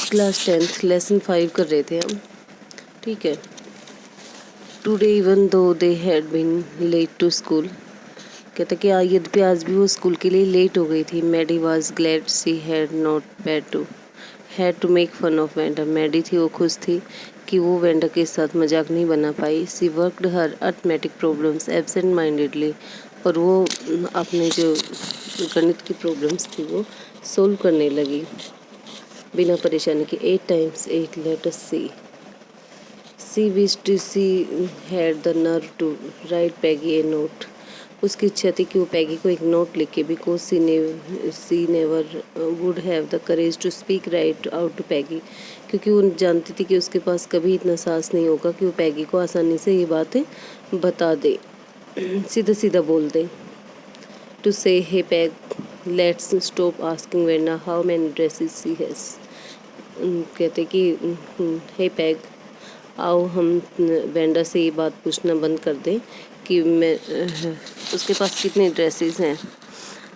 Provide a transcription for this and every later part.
Class 10th lesson 5 कर रहे थे हम, ठीक है। Today even though they had been late to school, कहते कि यद्यपि आज भी वो स्कूल के लिए लेट हो गई थी। Maddy was glad she had to make fun of Wanda. Maddy थी वो खुश थी कि वो वेंडा के साथ मजाक नहीं बना पाई। सी वर्कड हर अर्थमेटिक प्रॉब्लम्स एब्सेंट माइंडेडली, और वो अपने जो गणित की प्रॉब्लम्स थी वो सोल्व करने लगी बिना परेशानी के। 8 times 8 let us see. She wish to she had the nerve to write Peggy a note. उसकी इच्छा थी कि वो पैगी को एक नोट लिखे, because she never would have the courage to speak right out to Peggy, क्योंकि वो जानती थी कि उसके पास कभी इतना साहस नहीं होगा कि वो पैगी को आसानी से ये बातें बता दे, सीधा सीधा बोल दे। To say hey Peg let's stop asking Wanda how many dresses she has. कहते कि हे पैग, आओ हम वेंडा से ये बात पूछना बंद कर दें कि उसके पास कितने ड्रेसेस हैं।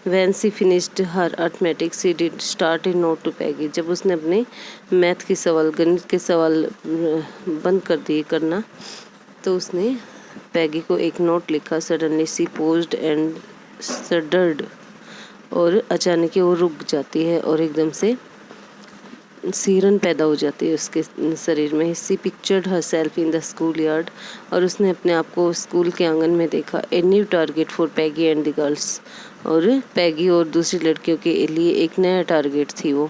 When she finished her arithmetics she did start a note to Peggy. जब उसने अपने मैथ के सवाल, गणित के सवाल बंद कर दिए करना, तो उसने पैगी को एक नोट लिखा। सडनली सी पोज्ड एंड सडर्ड, और अचानक ही वो रुक जाती है और एकदम से सीरन पैदा हो जाती है उसके शरीर में। She pictured herself in the school yard, और उसने अपने आप को स्कूल के आंगन में देखा। A new target for Peggy and the girls, और पैगी और दूसरी लड़कियों के लिए एक नया टारगेट थी वो।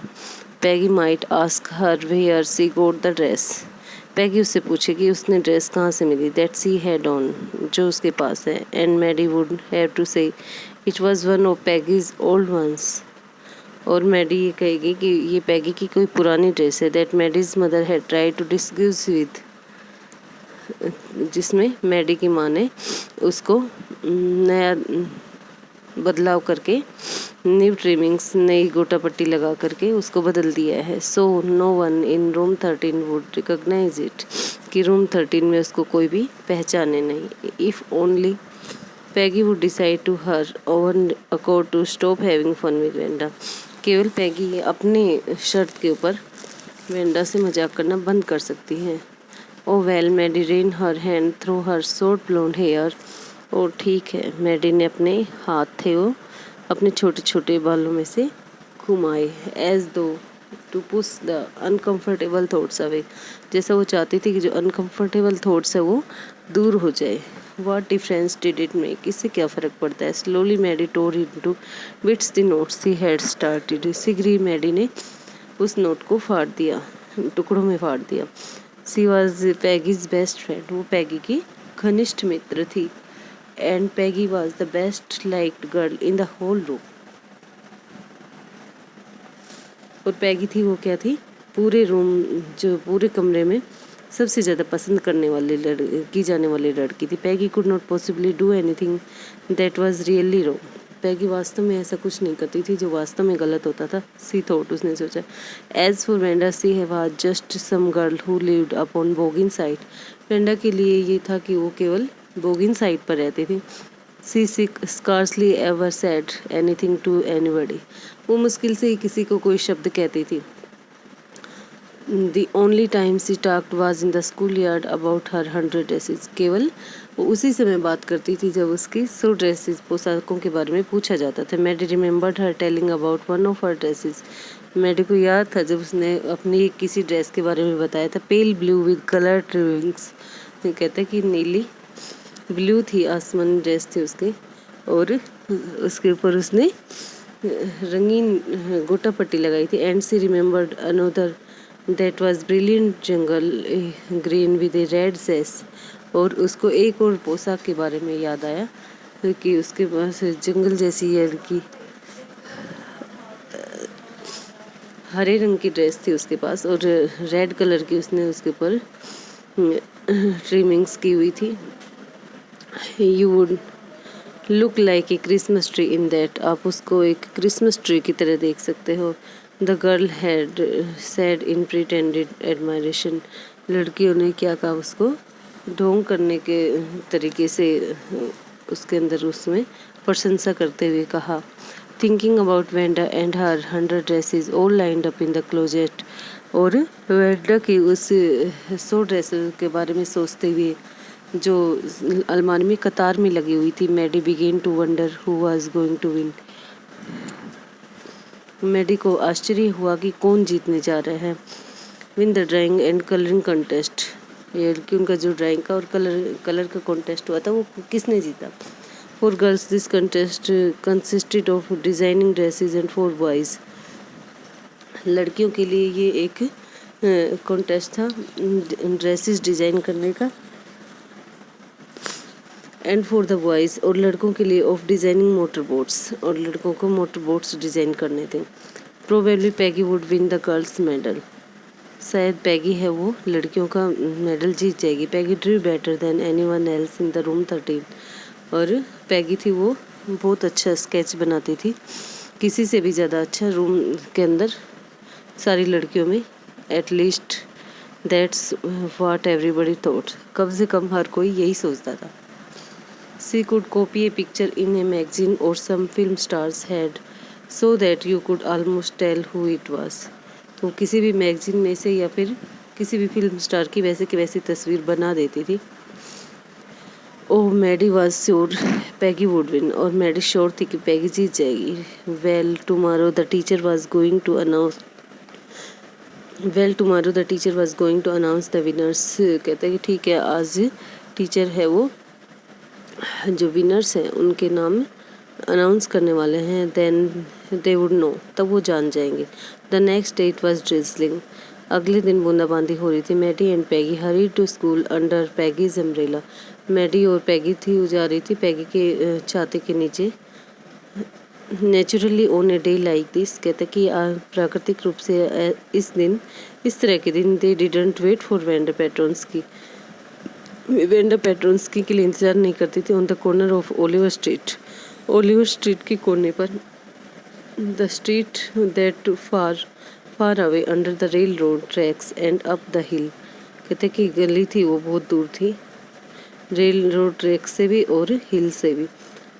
Peggy might ask her where she got the dress. Peggy उससे पूछेगी उसने ड्रेस कहाँ से मिली, दैट सी हैड ऑन, जो उसके पास है। And Maddie would have to say it was one of Peggy's old ones, और मैडी ये कहेगी कि ये पैगी की कोई पुरानी ड्रेस है। That Maddie's mother had try to disguise with, जिसमें मैडी की माँ ने उसको नया बदलाव करके, न्यू ट्रिमिंग्स, नई गोटा पट्टी लगा करके उसको बदल दिया है। So no one in room 13 would recognise it, कि रूम 13 में उसको कोई भी पहचाने नहीं। If only Peggy would decide to her own accord to stop having fun with Wanda. केवल पैगी अपनी शर्त के ऊपर वेंडा से मजाक करना बंद कर सकती है। Oh well, Maddie ran her hand through her short blonde hair. और ठीक है, मैडी ने अपने हाथ थे वो अपने छोटे छोटे बालों में से घुमाए, as though to push the uncomfortable thoughts away, जैसा वो चाहती थी कि जो अनकम्फर्टेबल थॉट्स है वो दूर हो जाए। What difference did it make? इससे क्या फ़र्क पड़ता है? Slowly Maddie tore into bits the notes she had started. शीघ्र मैडी ने उस नोट को फाड़ दिया, टुकड़ों में फाड़ दिया। She was Peggy's best friend. वो पैगी की घनिष्ठ मित्र थी। And Peggy was the best liked girl in the whole room. और पैगी थी वो क्या थी, पूरे रूम, जो पूरे कमरे में सबसे ज़्यादा पसंद करने वाली की जाने वाली लड़की थी। Peggy could not possibly do anything that was really wrong. Peggy वास्तव में ऐसा कुछ नहीं करती थी जो वास्तव में गलत होता था। सी थॉट, उसने सोचा। As for Wanda, she was just some girl who lived upon Boggin side. Wanda के लिए ये था कि वो केवल बोगिन साइड पर रहती थी। She scarcely ever said anything to anybody. वो मुश्किल से ही किसी को कोई शब्द कहती थी। The only time she talked was in the schoolyard about her 100 dresses. केवल वो उसी समय बात करती थी जब उसकी 100 ड्रेसेस, पोशाकों के बारे में पूछा जाता था। Maddy remembered her telling about one of her dresses. Maddy को याद था जब उसने अपनी किसी ड्रेस के बारे में बताया था। Pale blue with colour trimmings, कहते कि नीली ब्लू थी, आसमानी ड्रेस थी उसकी, और उसके ऊपर उसने रंगीन गोटा पट्टी लगाई थी। And she remembered another that was brilliant jungle green with a red sash. और उसको एक और पोशाक के बारे में याद आया कि उसके पास जंगल जैसी हल्की हरे रंग की ड्रेस थी उसके पास, और रेड कलर की उसने उसके ऊपर ट्रिमिंग्स की हुई थी। You would look like a Christmas tree in that, आप उसको एक क्रिसमस ट्री की तरह देख सकते हो। The girl had said in pretended admiration, लड़कियों ने क्या कहा, उसको ढोंग करने के तरीके से उसके अंदर उसमें प्रशंसा करते हुए कहा। Thinking about Wanda and her 100 dresses all lined up in the closet, और वेंडा की उस 100 ड्रेसेस के बारे में सोचते हुए जो अलमारी में कतार में लगी हुई थी, Maddy began to wonder who was going to win. Maddy को आश्चर्य हुआ कि कौन जीतने जा रहा है। Win the drawing and colouring contest, ये कि उनका जो ड्राइंग का और कलर का कॉन्टेस्ट हुआ था वो किसने जीता। 4 girls this contest consisted of designing dresses and 4 boys, लड़कियों के लिए ये एक कॉन्टेस्ट था ड्रेसेस डिज़ाइन करने का, एंड फॉर द बॉयज़ और लड़कों के लिए ऑफ डिज़ाइनिंग मोटर बोट्स, और लड़कों को मोटर बोट्स डिज़ाइन करने थे। Probably Peggy would win the girls medal, शायद पैगी है वो लड़कियों का मेडल जीत जाएगी। Peggy drew better than anyone else in the room 13, और पैगी थी वो बहुत अच्छा स्केच बनाती थी, किसी से भी ज़्यादा अच्छा रूम के अंदर सारी लड़कियों में। At least that's what everybody thought, कम से कम हर कोई यही सोचता था। She could copy a picture in a magazine और some film stars had so that you could almost tell who it was, तो किसी भी मैगजीन में से या फिर किसी भी फिल्म स्टार की वैसे की वैसी तस्वीर बना देती थी। Oh Maddie was sure Peggy would win, और मैडी श्योर थी कि पैगी जीत जाएगी। Well tomorrow the teacher was going to announce the winners, कहते हैं कि ठीक है आज टीचर है वो जो विनर्स हैं उनके नाम अनाउंस करने वाले हैं। देन दे वुड नो, तब वो जान जाएंगे। The next day it was drizzling, अगले दिन बूंदाबांदी हो रही थी। Maddy and Peggy hurried to school under Peggy's umbrella, Maddy और पैगी थी जा रही थी पैगी के छाते के नीचे। Naturally on a day like this, कहते कि प्राकृतिक रूप से इस तरह के दिन they didn't wait for Wanda Petronski, Wanda Petronski के लिए इंतज़ार नहीं करती थी। On the corner of Oliver street के कोने पर, the street that far away under the railroad tracks and up the hill, कहते कि गली थी वो बहुत दूर थी रेल रोड ट्रैक से भी और हिल से भी।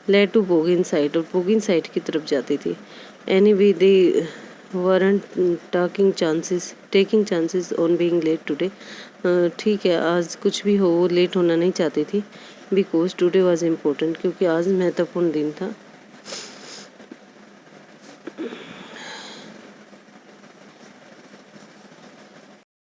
लेड टू बोगिन साइड, और बोगिन साइड की तरफ जाती थी। Anyway they weren't taking chances on being late today, ठीक है आज कुछ भी हो वो लेट होना नहीं चाहती थी। बिकॉज टुडे वाज इम्पोर्टेंट, क्योंकि आज महत्वपूर्ण दिन था।